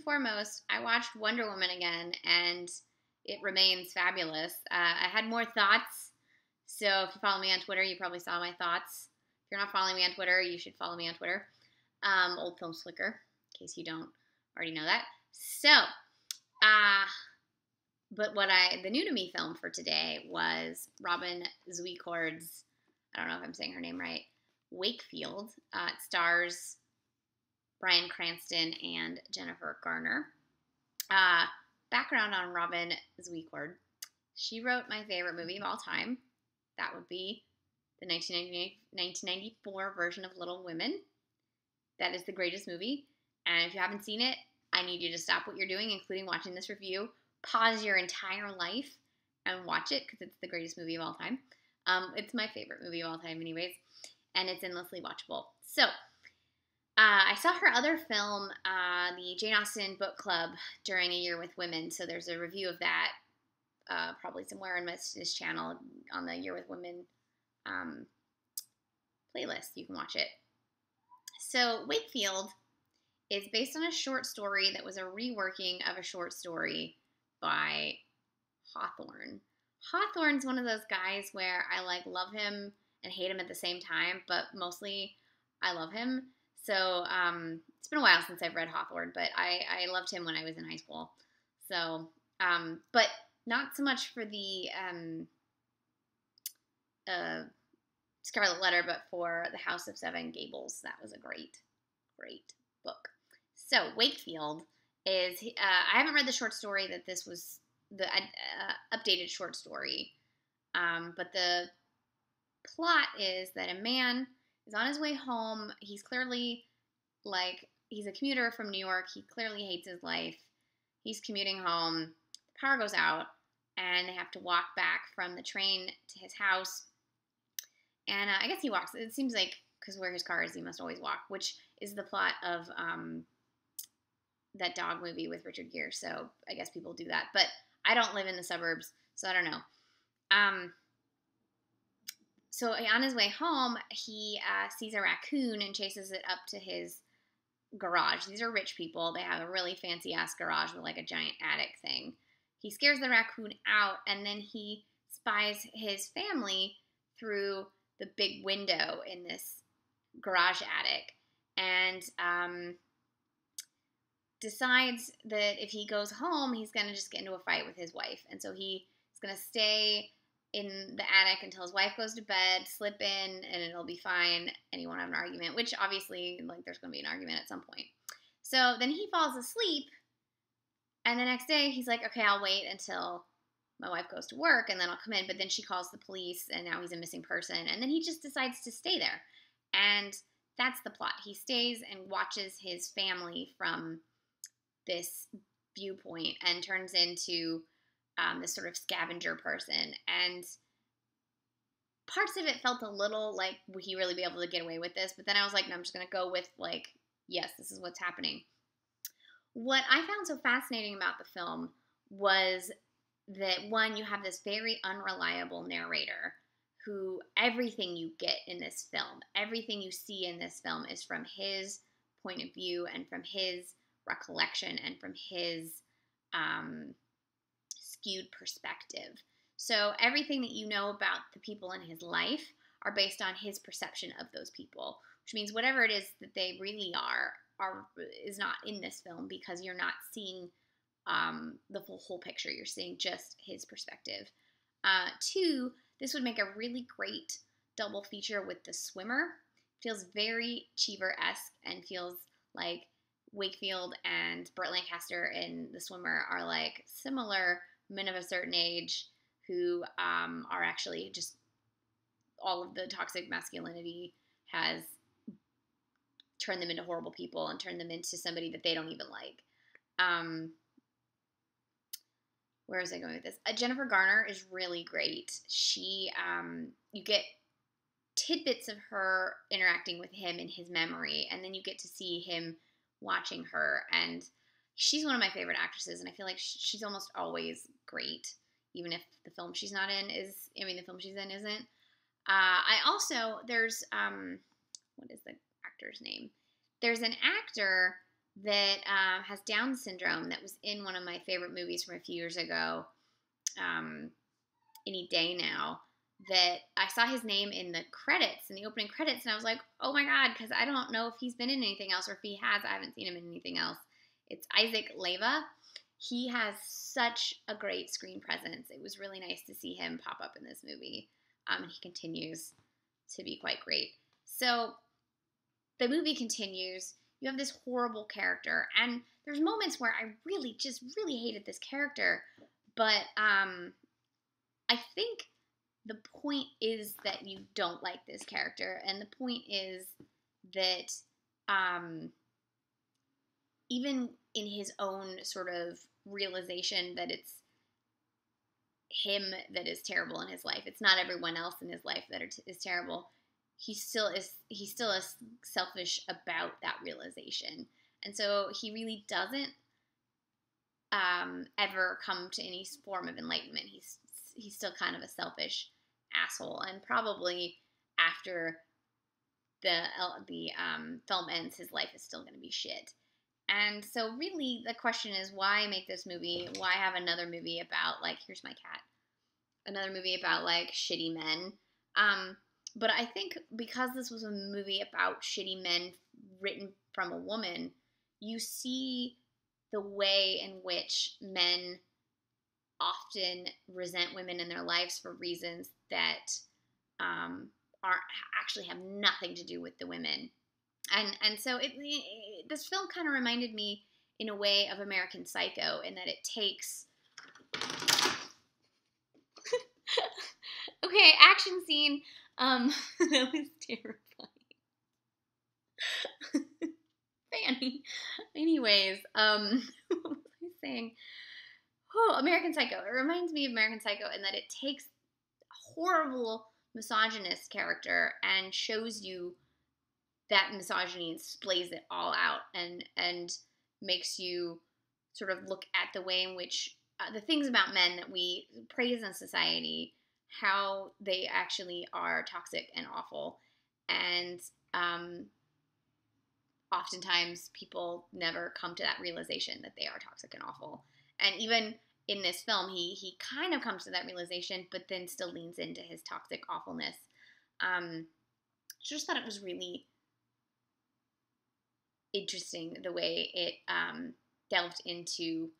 foremost, I watched Wonder Woman again, and it remains fabulous. I had more thoughts, so if you follow me on Twitter, you probably saw my thoughts. If you're not following me on Twitter, you should follow me on Twitter. oldfilmsflicker, in case you don't already know that. So, but the new to me film for today was Robin Swicord's, I don't know if I'm saying her name right, Wakefield. It stars Bryan, Cranston, and Jennifer Garner. Background on Robin Swicord. She wrote my favorite movie of all time. That would be the 1994 version of Little Women. That is the greatest movie. And if you haven't seen it, I need you to stop what you're doing, including watching this review. Pause your entire life and watch it because it's the greatest movie of all time. It's my favorite movie of all time anyways. And it's endlessly watchable. So, I saw her other film, the Jane Austen Book Club, during A Year with Women. So there's a review of that probably somewhere on this channel on the Year with Women playlist. You can watch it. So Wakefield is based on a short story that was a reworking of a short story by Hawthorne. Hawthorne's one of those guys where I love him and hate him at the same time, but mostly I love him. So it's been a while since I've read Hawthorne, but I loved him when I was in high school. So, but not so much for the Scarlet Letter, but for The House of Seven Gables. That was a great, great book. So Wakefield is, I haven't read the short story that this was, the updated short story, but the plot is that a man is on his way home. He's clearly, he's a commuter from New York. He clearly hates his life. He's commuting home. The power goes out, and they have to walk back from the train to his house. And I guess he walks. It seems like, because where his car is, he must always walk, which is the plot of that dog movie with Richard Gere. So I guess people do that. But I don't live in the suburbs, so I don't know. So on his way home, he sees a raccoon and chases it up to his garage. These are rich people. They have a really fancy-ass garage with a giant attic thing. He scares the raccoon out, and then he spies his family through the big window in this garage attic and decides that if he goes home, he's going to just get into a fight with his wife. And so he's going to stay in the attic until his wife goes to bed, slip in, and it'll be fine, and he won't have an argument, which obviously, there's going to be an argument at some point. So then he falls asleep, and the next day, he's like, okay, I'll wait until my wife goes to work, and then I'll come in, but then she calls the police, and now he's a missing person, and then he just decides to stay there, and that's the plot. He stays and watches his family from this viewpoint and turns into this sort of scavenger person, and parts of it felt a little like, would he really be able to get away with this? But then I was like, no, I'm just going to go with, yes, this is what's happening. What I found so fascinating about the film was that, one, you have this very unreliable narrator who everything you get in this film, everything you see in this film is from his point of view and from his recollection and from his skewed perspective. So everything that you know about the people in his life are based on his perception of those people, which means whatever it is that they really are is not in this film because you're not seeing the whole picture. You're seeing just his perspective. Two, this would make a really great double feature with The Swimmer. Feels very Cheever-esque and feels like Wakefield and Burt Lancaster in The Swimmer are similar men of a certain age who are actually just all of the toxic masculinity has turned them into horrible people and turned them into somebody that they don't even like. Where was I going with this? Jennifer Garner is really great. She, you get tidbits of her interacting with him in his memory, and then you get to see him watching her, and she's one of my favorite actresses, and I feel like she's almost always great, even if the film she's not in is, the film she's in isn't. There's, what is the actor's name? There's an actor that has Down syndrome that was in one of my favorite movies from a few years ago, Any Day Now, that I saw his name in the credits, in the opening credits, and I was like, oh my god, because I don't know if he's been in anything else, or if he has, I haven't seen him in anything else. It's Isaac Leva. He has such a great screen presence. It was really nice to see him pop up in this movie, and he continues to be quite great. So the movie continues. You have this horrible character, and there's moments where I really hated this character, but I think the point is that you don't like this character, and the point is that even in his own sort of realization that it's him that is terrible in his life, it's not everyone else in his life that is terrible, he still is selfish about that realization. And so he really doesn't ever come to any form of enlightenment. He's still kind of a selfish asshole, and probably after the film ends, his life is still going to be shit. And so really the question is, why make this movie? Why have another movie about, like, here's my cat, another movie about, like, shitty men? But I think because this was a movie about shitty men written from a woman, you see the way in which men often resent women in their lives for reasons that actually have nothing to do with the women. And so this film kind of reminded me in a way of American Psycho, in that it takes okay, action scene. That was terrifying. Fanny. Anyways, what was I saying? Oh, American Psycho. It reminds me of American Psycho in that it takes a horrible misogynist character and shows you that misogyny and displays it all out, and makes you sort of look at the way in which the things about men that we praise in society, how they actually are toxic and awful. And oftentimes people never come to that realization that they are toxic and awful. And even in this film, he kind of comes to that realization, but then still leans into his toxic awfulness. Just thought it was really interesting the way it delved into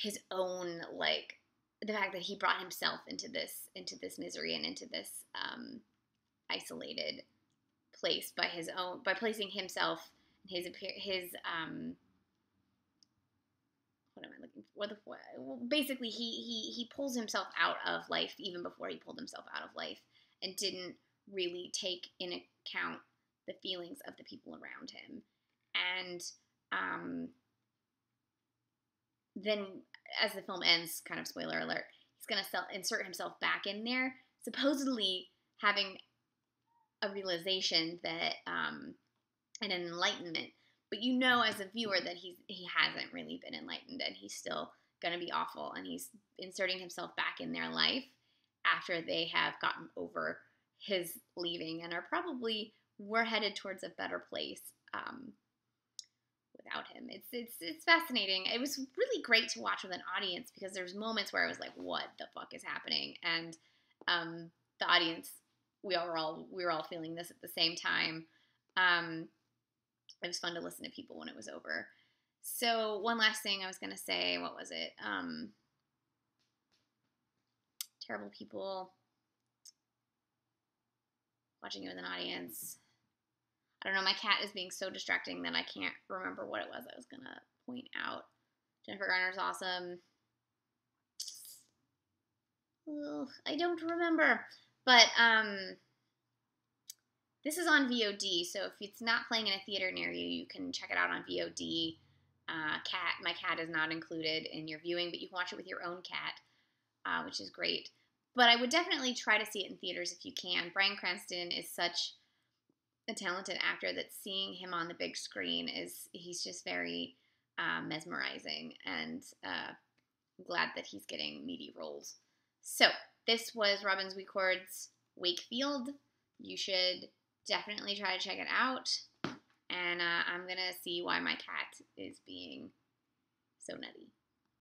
his own, like, the fact that he brought himself into this misery and into this isolated place by placing himself, his what am I looking for? Well, basically, he pulls himself out of life even before he pulled himself out of life, and didn't really take in account the feelings of the people around him. And then, as the film ends, kind of spoiler alert, he's going to insert himself back in there, supposedly having a realization that and an enlightenment. But you know, as a viewer, that he hasn't really been enlightened, and he's still going to be awful, and he's inserting himself back in their life after they have gotten over his leaving and are probably were headed towards a better place without him. It's fascinating. It was really great to watch with an audience, because there's moments where I was like, what the fuck is happening? And the audience, we were all feeling this at the same time. It was fun to listen to people when it was over. So one last thing I was going to say, what was it? Terrible people, watching it with an audience. I don't know, my cat is being so distracting that I can't remember what it was I was going to point out. Jennifer Garner's awesome. Ugh, I don't remember. But this is on VOD, so if it's not playing in a theater near you, you can check it out on VOD. My cat is not included in your viewing, but you can watch it with your own cat, which is great. But I would definitely try to see it in theaters if you can. Bryan Cranston is such a talented actor that seeing him on the big screen he's just very mesmerizing, and I'm glad that he's getting meaty roles. So this was Robin Swicord's Wakefield. You should definitely try to check it out. and I'm going to see why my cat is being so nutty.